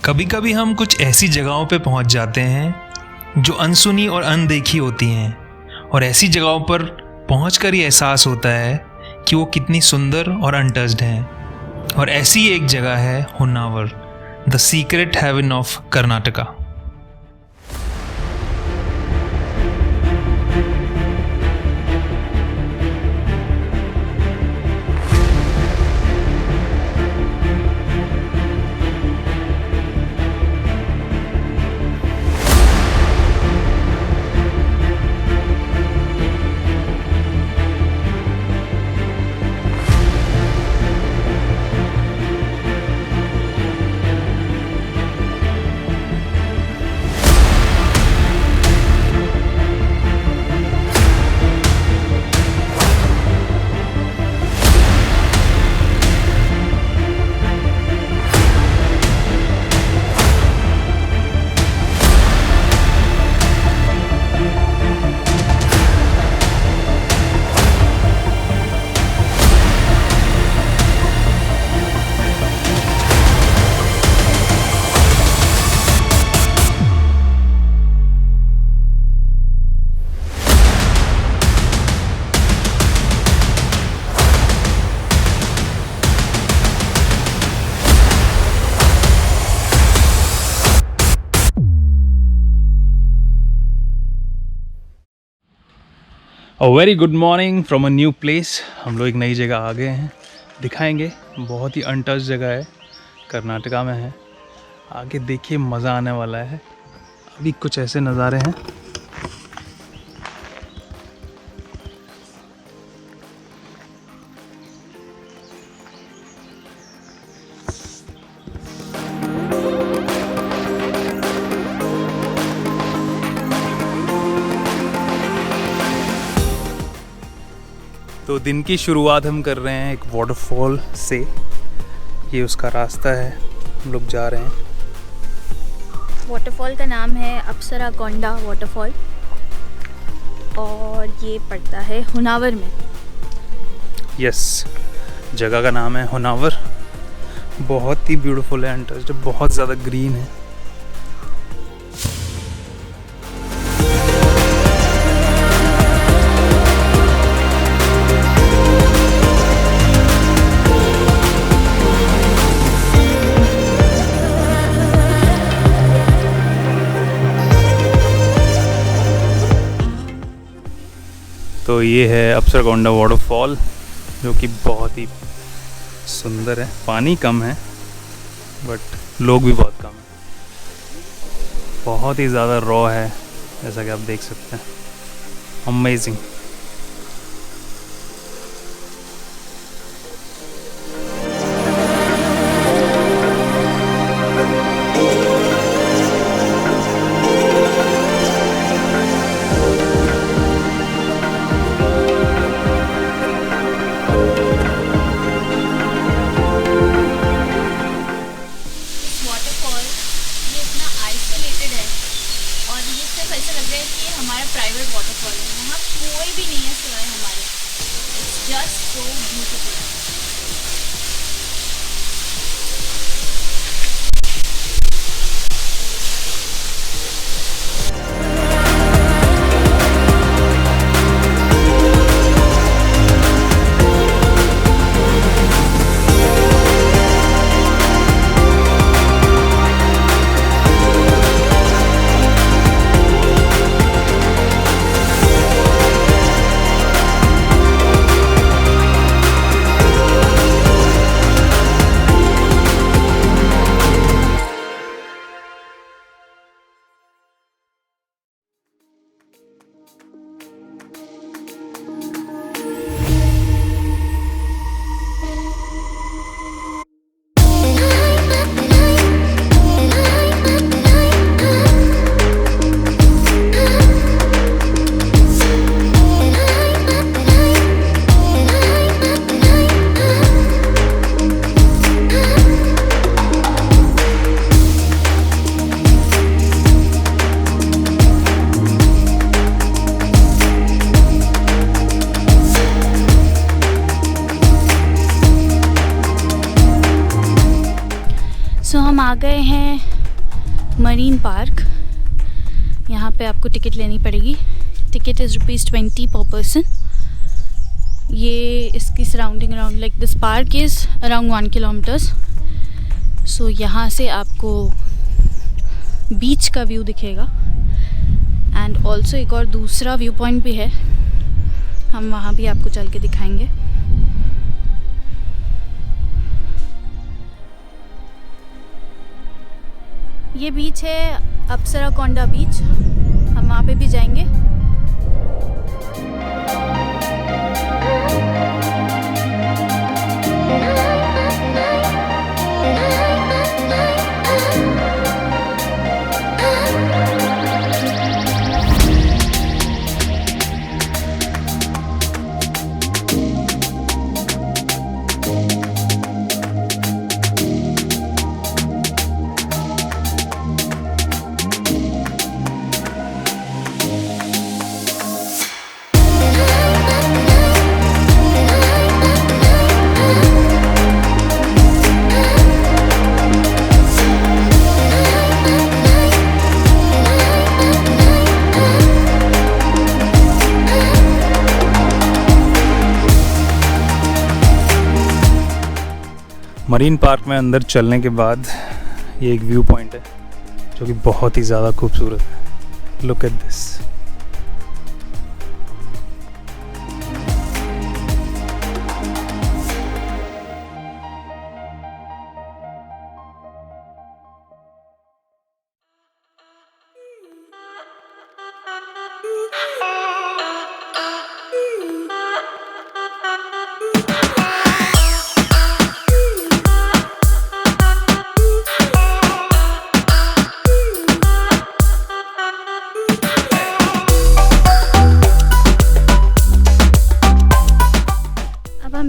कभी कभी हम कुछ ऐसी जगहों पे पहुंच जाते हैं जो अनसुनी और अनदेखी होती हैं, और ऐसी जगहों पर पहुंचकर ये एहसास होता है कि वो कितनी सुंदर और अनटच्ड हैं। और ऐसी एक जगह है Honnavar, the secret haven of Karnataka. A very good morning from a new place. हम लोग एक नई जगह आ गए हैं, दिखाएंगे। बहुत ही अनटच जगह है, कर्नाटका में है। आगे देखिए, मज़ा आने वाला है। अभी कुछ ऐसे नज़ारे हैं। तो दिन की शुरुआत हम कर रहे हैं एक वाटरफॉल से। ये उसका रास्ता है, हम लोग जा रहे हैं। वाटरफॉल का नाम है अप्सराकोंडा वाटरफॉल और ये पड़ता है होन्नावर में। यस, जगह का नाम है होन्नावर। बहुत ही ब्यूटीफुल है, अनटच्ड, बहुत ज़्यादा ग्रीन है। तो ये है अप्सराकोंडा वाटरफॉल, जो कि बहुत ही सुंदर है। पानी कम है बट लोग भी बहुत कम है। बहुत ही ज़्यादा रॉ है, जैसा कि आप देख सकते हैं। अमेजिंग। प्राइवेट वाटरफॉल है, वहाँ कोई भी नहीं है सिवाय हमारे। It's just so beautiful. हम आ गए हैं मरीन पार्क। यहाँ पे आपको टिकट लेनी पड़ेगी। टिकट इज़ ₹20 पर पर्सन। ये इसकी surrounding around like this park is around 1 kilometres. So यहाँ से आपको बीच का व्यू दिखेगा एंड ऑल्सो एक और दूसरा व्यू पॉइंट भी है, हम वहाँ भी आपको चल के दिखाएंगे। ये बीच है अप्सराकोंडा बीच, हम वहाँ पे भी जाएंगे। मरीन पार्क में अंदर चलने के बाद ये एक व्यू पॉइंट है जो कि बहुत ही ज़्यादा खूबसूरत है। Look at this.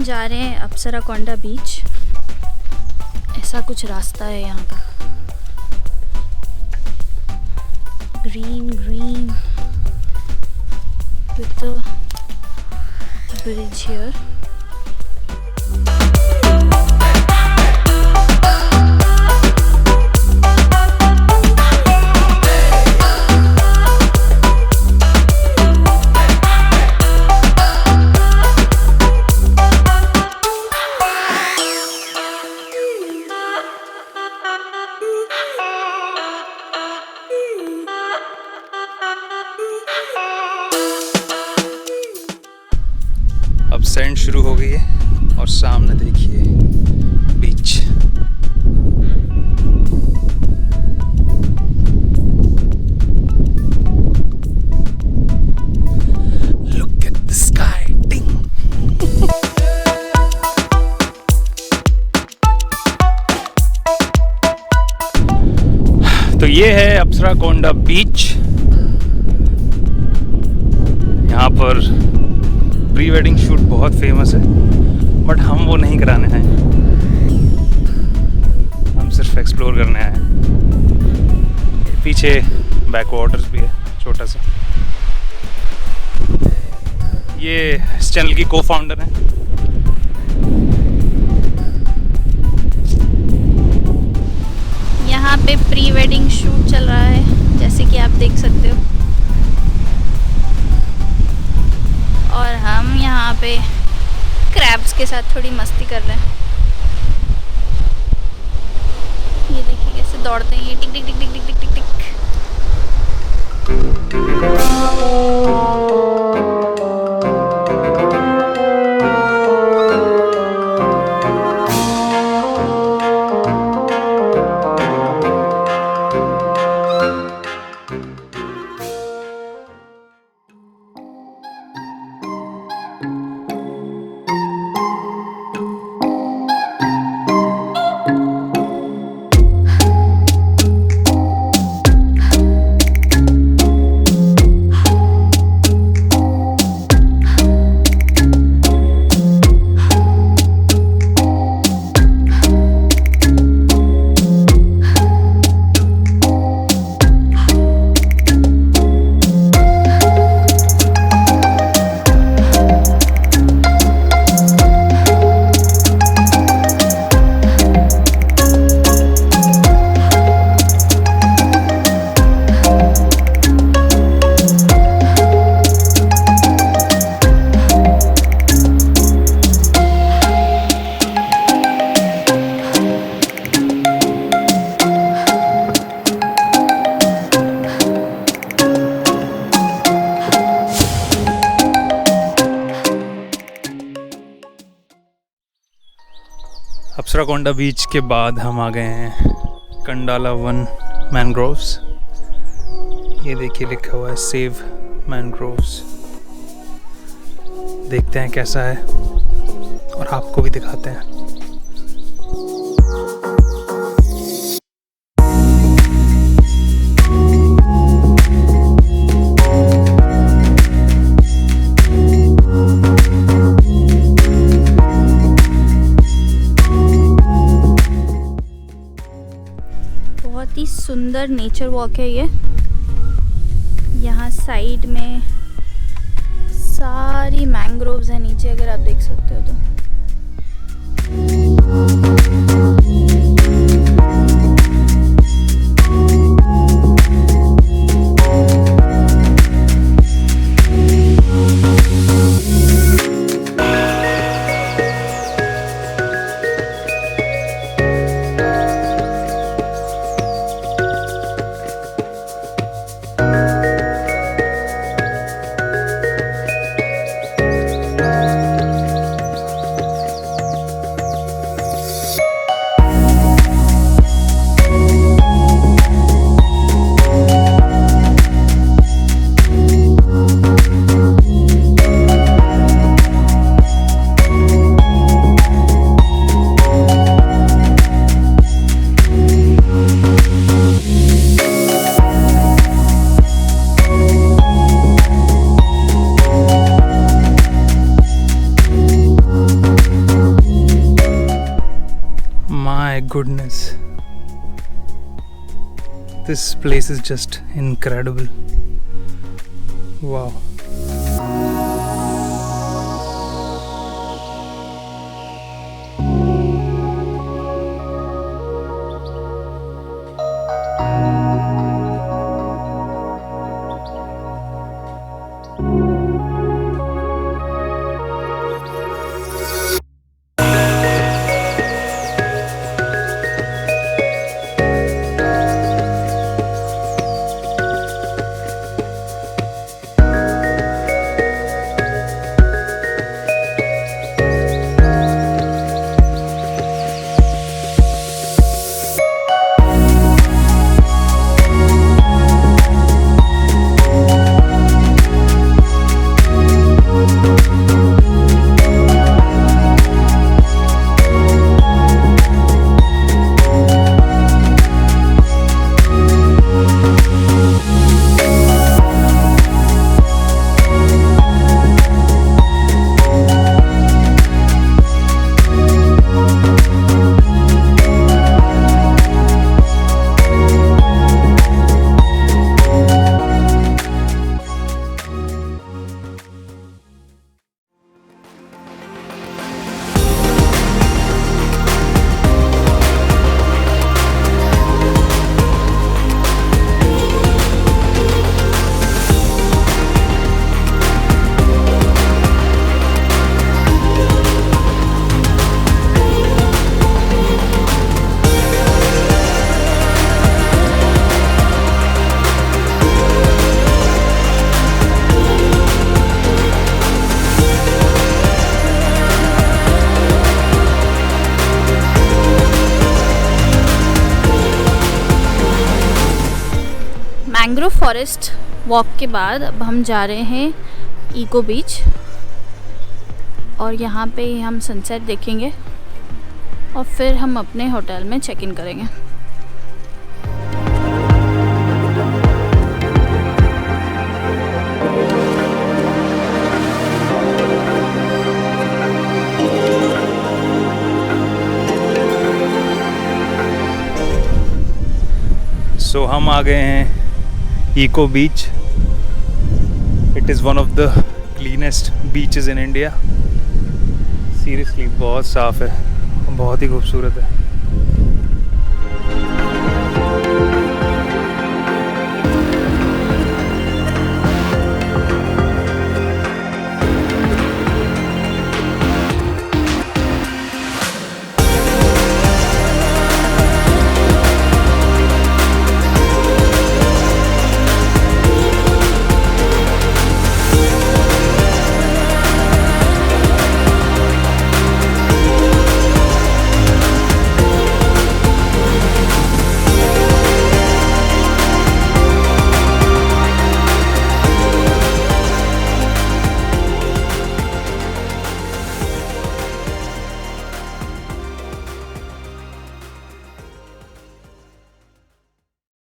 जा रहे हैं अप्सराकोंडा बीच। ऐसा कुछ रास्ता है यहाँ का, green green with the bridge here. अब सैंड शुरू हो गई है और सामने देखिए beach. Look at the sky. टिंग। तो ये है अप्सराकोंडा बीच। यहाँ पर प्री वेडिंग शूट बहुत फेमस है, बट हम वो नहीं कराने आए, हम सिर्फ एक्सप्लोर करने आए हैं। पीछे बैक वाटर्स भी है छोटा सा। ये इस चैनल की को फाउंडर हैं। यहाँ पे प्री वेडिंग शूट चल रहा है, जैसे कि आप देख सकते हो। और हम यहाँ पे क्रैब्स के साथ थोड़ी मस्ती कर रहे हैं। ये देखिए कैसे दौड़ते हैं ये, टिक टिक टिक टिक टिक टिक टिक टिक। कोंडा बीच के बाद हम आ गए हैं कंडाला वन मैनग्रोव्स। ये देखिए लिखा हुआ है सेव मैनग्रोव्स। देखते हैं कैसा है और आपको भी दिखाते हैं। बहुत ही सुंदर नेचर वॉक है ये। यहाँ साइड में सारी मैंग्रोव्स है नीचे, अगर आप देख सकते हो तो। My goodness, this place is just incredible. Wow. Mangrove forest walk के बाद अब हम जा रहे हैं इको बीच, और यहाँ पे हम सनसेट देखेंगे और फिर हम अपने होटल में चेक इन करेंगे। सो हम आ गए हैं Eco Beach. It is one of the cleanest beaches in India. Seriously बहुत साफ़ है, बहुत ही खूबसूरत है।